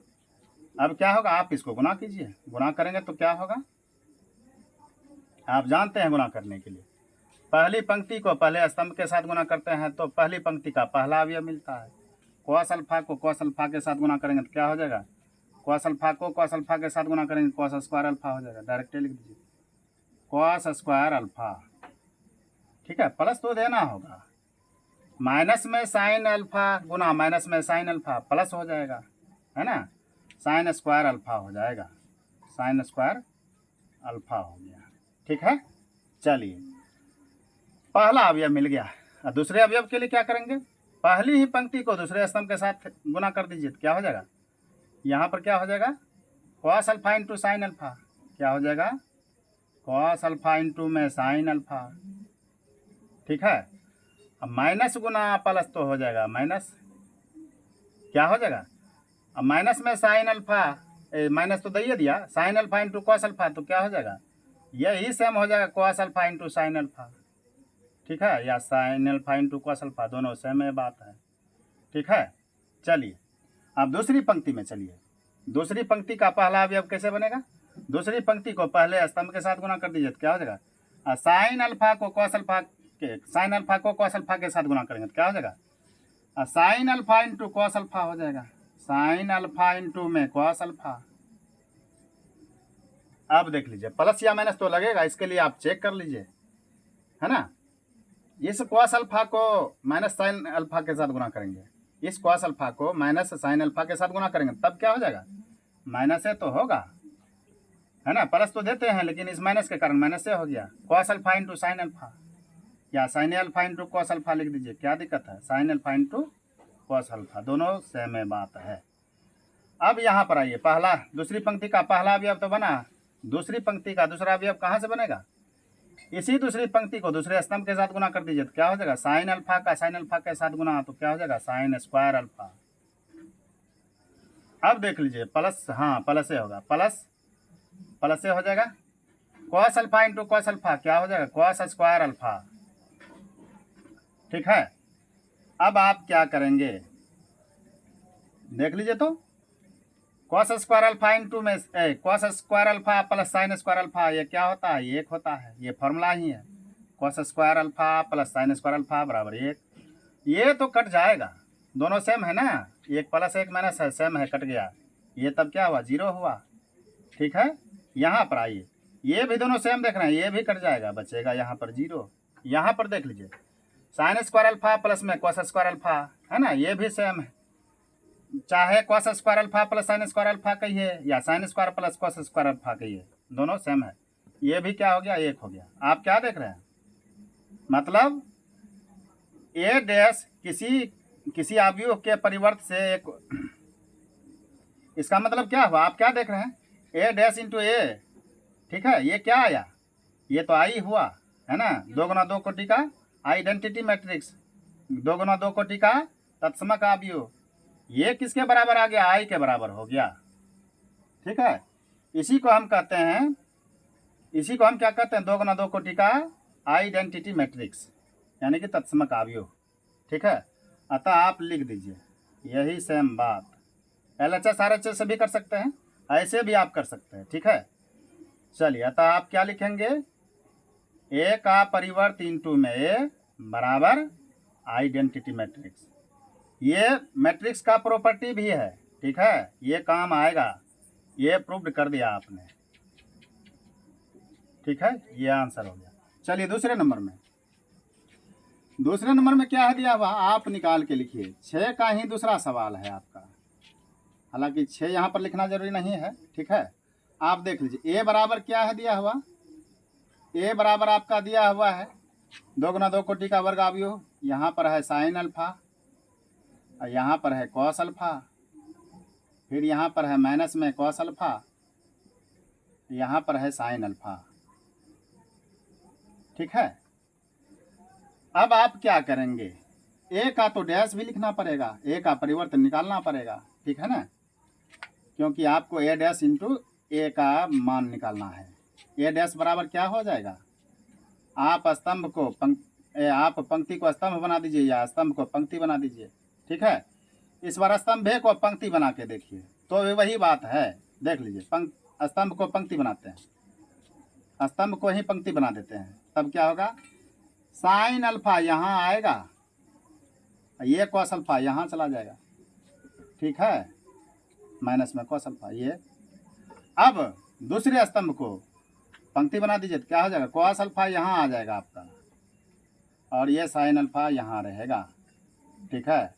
अब क्या होगा, आप इसको गुना कीजिए। गुना करेंगे तो क्या होगा, आप जानते हैं गुना करने के लिए पहली पंक्ति को पहले स्तंभ के साथ गुना करते हैं तो पहली पंक्ति का पहला अवयव मिलता है। कॉस अल्फा को कॉस अल्फा के साथ गुना करेंगे तो क्या हो जाएगा, कॉस अल्फा को कॉस अल्फा के साथ गुना करेंगे कॉस स्क्वायर अल्फा हो जाएगा। डायरेक्टली लिख दीजिए कॉस स्क्वायर अल्फा। ठीक है, प्लस तो देना होगा, माइनस में साइन अल्फा गुना माइनस में साइन अल्फा प्लस हो जाएगा, है ना, साइन स्क्वायर अल्फा हो जाएगा, साइन स्क्वायर अल्फा हो गया। ठीक है, चलिए पहला अवयव मिल गया। और दूसरे अवयव के लिए क्या करेंगे, पहली ही पंक्ति को दूसरे स्तंभ के साथ गुना कर दीजिए तो क्या हो जाएगा, यहाँ पर क्या हो जाएगा cos alpha into sine alpha, क्या हो जाएगा कॉस अल्फा इंटू में साइन अल्फा। ठीक है, अब माइनस गुना प्लस तो हो जाएगा माइनस, क्या हो जाएगा, अब माइनस में साइन अल्फा, माइनस तो दे दिया, sign alpha into cos alpha तो क्या हो जाएगा, यही सेम हो जाएगा cos alpha into sine alpha. ठीक है, या sine alpha into cos alpha दोनों सेम है बात है। ठीक है, चलिए अब दूसरी पंक्ति में चलिए। दूसरी पंक्ति का पहला अवयव कैसे बनेगा, दूसरी पंक्ति को पहले स्तंभ के साथ गुना कर दीजिए तो क्या हो जाएगा, साइन अल्फा को कॉस अल्फा के, साइन अल्फा को कॉस अल्फा के साथ गुना करेंगे तो क्या हो जाएगा, sign alpha into cos alpha हो जाएगा, साइन अल्फा इंटू में कॉस अल्फा। अब देख लीजिए प्लस या माइनस तो लगेगा, इसके लिए आप चेक कर लीजिए, है ना। इस कॉस अल्फा को माइनस साइन अल्फा के साथ गुना करेंगे, इस कॉस अल्फा को माइनस साइन अल्फा के साथ गुना करेंगे तब क्या हो जाएगा, माइनस से तो होगा, है ना, प्लस तो देते हैं लेकिन इस माइनस के कारण माइनस से हो गया, cos alpha into sine alpha या sine alpha into cos alpha लिख दीजिए, क्या दिक्कत है, sine alpha into cos alpha दोनों सेम है बात है। अब यहाँ पर आइए, पहला दूसरी पंक्ति का पहला अवयव तो बना, दूसरी पंक्ति का दूसरा अवयव कहाँ से बनेगा, इसी दूसरी पंक्ति को दूसरे स्तंभ के साथ गुना कर दीजिए तो क्या हो जाएगा, साइन अल्फा का साइन अल्फा के साथ गुना तो क्या हो जाएगा, साइन स्क्वायर अल्फा। अब देख लीजिए प्लस, हाँ प्लस से होगा, प्लस प्लस से हो जाएगा, cos alpha into cos alpha क्या हो जाएगा, कॉस स्क्वायर अल्फा। ठीक है, अब आप क्या करेंगे देख लीजिए, तो कॉस स्क्वायर अल्फा इंटू में cos square alpha plus sine square alpha ये क्या होता है, एक होता है, ये फॉर्मूला ही है, cos square alpha plus sine square alpha बराबर एक। ये तो कट जाएगा, दोनों सेम है ना, एक प्लस एक माइनस है, सेम है, कट गया, ये तब क्या हुआ, जीरो हुआ। ठीक है, यहाँ पर आइए, ये भी दोनों सेम देख रहे हैं, ये भी कट जाएगा, बचेगा यहाँ पर जीरो। यहाँ पर देख लीजिए साइन स्क्वायर अल्फा प्लस में कॉस स्क्वायर अल्फा, है ना, ये भी सेम है, चाहे cos square alpha plus sine square alpha कहिए या sine square plus cos square alpha कहिए, दोनों सेम है। ये भी क्या हो गया, एक हो गया। आप क्या देख रहे हैं, मतलब ए डैश किसी अवयव के परिवर्त से एक, इसका मतलब क्या हुआ, आप क्या देख रहे हैं, ए डैश इंटू ए। ठीक है, ये क्या आया, ये तो आई हुआ, है ना, 2 गुना 2 कोटि का आइडेंटिटी मैट्रिक्स, 2 गुना 2 कोटि का तत्समक अवयव, ये किसके बराबर आ गया, आई के बराबर हो गया। ठीक है, इसी को हम कहते हैं, इसी को हम क्या कहते हैं, 2 गुना 2 कोटि का आइडेंटिटी मैट्रिक्स यानी कि तत्समक अवयव। ठीक है, अतः आप लिख दीजिए यही सेम बात, LHS RHS से भी कर सकते हैं, ऐसे भी आप कर सकते हैं। ठीक है, चलिए अतः आप क्या लिखेंगे, ए का परिवर्त इंटू में ए बराबर आइडेंटिटी मैट्रिक्स, ये मैट्रिक्स का प्रॉपर्टी भी है। ठीक है, ये काम आएगा, ये प्रूव्ड कर दिया आपने। ठीक है, ये आंसर हो गया। चलिए दूसरे नंबर में, दूसरे नंबर में क्या है दिया हुआ, आप निकाल के लिखिए, 6 का ही दूसरा सवाल है आपका, हालांकि 6 यहाँ पर लिखना जरूरी नहीं है। ठीक है, आप देख लीजिए, ए बराबर क्या है दिया हुआ, ए बराबर आपका दिया हुआ है 2 गुना 2 कोटि का वर्ग अवयव, यहाँ पर है साइन अल्फा और यहाँ पर है कॉस अल्फा, फिर यहाँ पर है माइनस में कॉस अल्फा, यहाँ पर है साइन अल्फा। ठीक है, अब आप क्या करेंगे, ए का तो डैश भी लिखना पड़ेगा, ए का परिवर्तन निकालना पड़ेगा। ठीक है ना, क्योंकि आपको ए डैश इंटू ए का मान निकालना है। ए डैश बराबर क्या हो जाएगा, आप पंक्ति को स्तंभ बना दीजिए या स्तंभ को पंक्ति बना दीजिए। ठीक है, इस बार स्तंभ को पंक्ति बना के देखिए तो वही बात है। देख लीजिए, स्तंभ को पंक्ति बनाते हैं, स्तंभ को ही पंक्ति बना देते हैं, तब क्या होगा, साइन अल्फा यहाँ आएगा, ये कॉस अल्फा यहाँ चला जाएगा। ठीक है, माइनस में कॉस अल्फा ये। अब दूसरे स्तंभ को पंक्ति बना दीजिए तो क्या हो जाएगा, कॉस अल्फा यहाँ आ जाएगा आपका, और ये साइन अल्फा यहाँ रहेगा। ठीक है,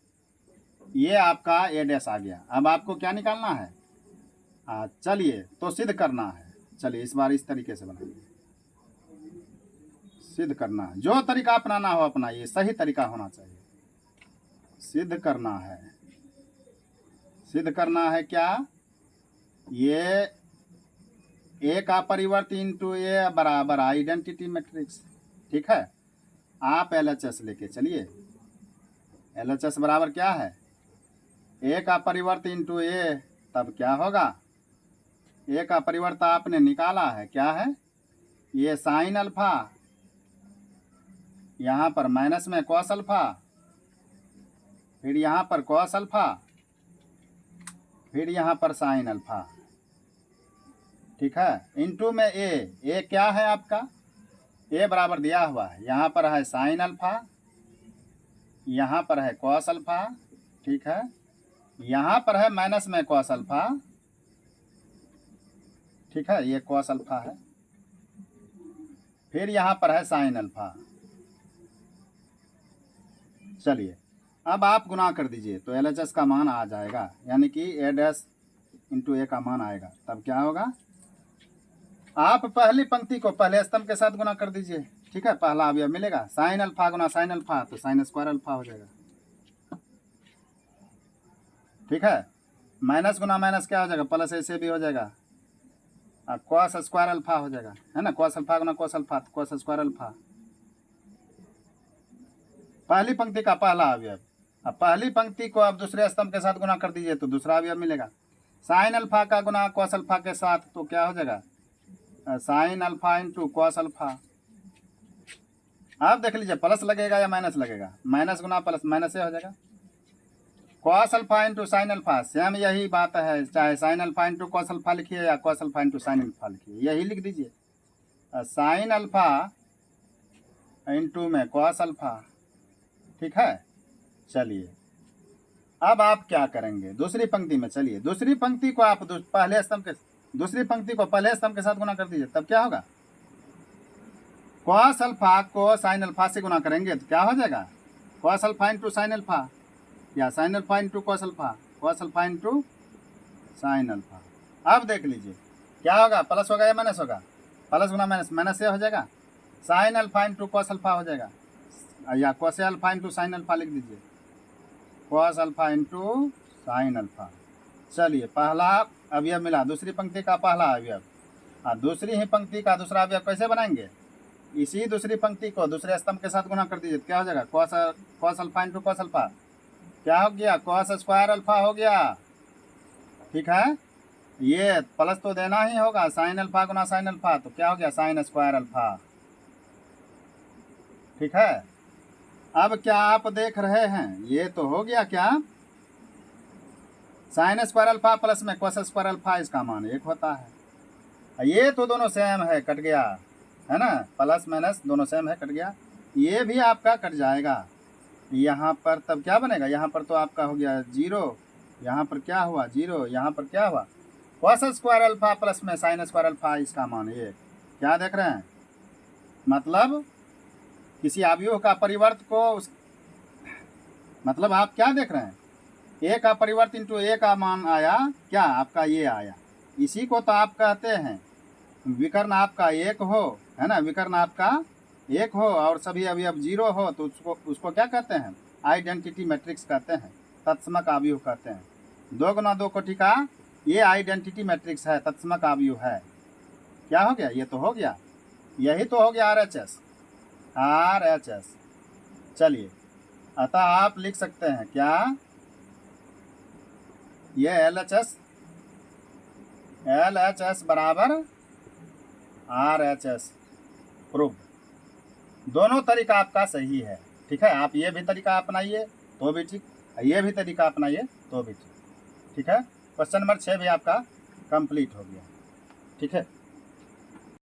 ये आपका ए डैश आ गया। अब आपको क्या निकालना है, चलिए तो सिद्ध करना है। चलिए इस बार इस तरीके से बनाइए, सिद्ध करना है। जो तरीका अपनाना हो अपनाइए, सही तरीका होना चाहिए। सिद्ध करना है, सिद्ध करना है क्या, ये ए का परिवर्त इंटू ए बराबर आइडेंटिटी मैट्रिक्स। ठीक है, आप LHS लेके चलिए। LHS बराबर क्या है, ए का परिवर्त इंटू ए, तब क्या होगा, ए का परिवर्त आपने निकाला है, क्या है, ये साइन अल्फा, यहाँ पर माइनस में कॉस अल्फा, फिर यहाँ पर कॉस अल्फा, फिर यहाँ पर साइन अल्फा। ठीक है, इंटू में ए क्या है आपका, ए बराबर दिया हुआ है, यहाँ पर है साइन अल्फा, यहाँ पर है कॉस अल्फा। ठीक है, यहाँ पर है माइनस में कॉस अल्फा। ठीक है, ये कॉस अल्फा है, फिर यहाँ पर है साइन अल्फा। चलिए अब आप गुना कर दीजिए तो LHS का मान आ जाएगा, यानी कि ए डैश इंटू ए का मान आएगा। तब क्या होगा, आप पहली पंक्ति को पहले स्तंभ के साथ गुना कर दीजिए। ठीक है, पहला अवयव मिलेगा, साइन अल्फा गुना साइन अल्फा तो साइन स्क्वायर अल्फा हो जाएगा। ठीक है, माइनस गुना माइनस क्या हो जाएगा, प्लस ऐसे भी हो जाएगा, कॉस स्क्वायर अल्फा हो जाएगा, है ना, कॉस अल्फा गुना कॉस अल्फा तो कॉस स्क्वायर अल्फा। पहली पंक्ति का पहला अवयव, अब पहली पंक्ति को आप दूसरे स्तंभ के साथ गुना कर दीजिए तो दूसरा अवयव मिलेगा। साइन अल्फा का गुना कॉस अल्फा के साथ तो क्या हो जाएगा, sign alpha into cos alpha. आप देख लीजिए प्लस लगेगा या माइनस लगेगा, माइनस गुना प्लस माइनस से हो जाएगा। Cos alpha into sine alpha, same यही बात है, चाहे sign alpha into cos alpha लिखिए या cos alpha into sine alpha लिखिए, यही लिख दीजिए, साइन अल्फा इंटू में कॉस अल्फा। ठीक है, चलिए अब आप क्या करेंगे, दूसरी पंक्ति में चलिए, दूसरी पंक्ति को आप पहले स्तंभ के दूसरी पंक्ति को पहले स्तंभ के साथ गुना कर दीजिए, तब क्या होगा, कॉस अल्फा को साइन अल्फा से गुना करेंगे तो क्या हो जाएगा, cos alpha into sine alpha या sine alpha into cos alpha, cos alpha into sine alpha. अब देख लीजिए क्या होगा, प्लस होगा या माइनस होगा, प्लस गुना माइनस, माइनस से हो जाएगा, sign alpha into cos alpha हो जाएगा, या cos alpha into sine alpha लिख दीजिए, cos alpha into sine alpha. चलिए पहला अवयव मिला, दूसरी पंक्ति का पहला अवयव, और दूसरी ही पंक्ति का दूसरा अवयव कैसे बनाएंगे, इसी दूसरी पंक्ति को दूसरे स्तंभ के साथ गुना कर दीजिए, क्या हो जाएगा, cos alpha into cos alpha, क्या हो गया, कॉस स्क्वायर अल्फा हो गया। ठीक है, ये प्लस तो देना ही होगा, साइन अल्फा गुना साइन अल्फा तो क्या हो गया, साइन स्क्वायर अल्फा। ठीक है, अब क्या आप देख रहे हैं, ये तो हो गया क्या, साइन स्क्वायर अल्फा प्लस में कॉस स्क्वायर अल्फा, इसका मान 1 होता है। ये तो दोनों सेम है, कट गया है ना, प्लस माइनस दोनों सेम है, कट गया, ये भी आपका कट जाएगा। यहाँ पर तब क्या बनेगा, यहाँ पर तो आपका हो गया 0, यहाँ पर क्या हुआ 0, यहाँ पर क्या हुआ, कॉस स्क्वायर अल्फा प्लस में साइन स्क्वायर अल्फा, इसका मान 1। क्या देख रहे हैं, मतलब किसी अवयव का परिवर्त को मतलब आप क्या देख रहे हैं, ए का परिवर्त इंटू ए का मान आया, क्या आपका ये आया, इसी को तो आप कहते हैं विकर्ण आपका 1 हो, है ना, विकर्ण आपका 1 हो और सभी अवयव 0 हो तो उसको क्या कहते हैं, आइडेंटिटी मैट्रिक्स कहते हैं, तत्समक अवयव कहते हैं। 2 गुना 2 कोटि का ये आइडेंटिटी मैट्रिक्स है, तत्समक अवयव है। क्या हो गया, ये तो हो गया, यही तो हो गया RHS। चलिए अतः आप लिख सकते हैं क्या, ये LHS LHS बराबर RHS प्रूफ। दोनों तरीका आपका सही है, ठीक है। आप ये भी तरीका अपनाइए तो भी ठीक, ये भी तरीका अपनाइए तो भी ठीक, ठीक है। क्वेश्चन नंबर 6 भी आपका कंप्लीट हो गया, ठीक है।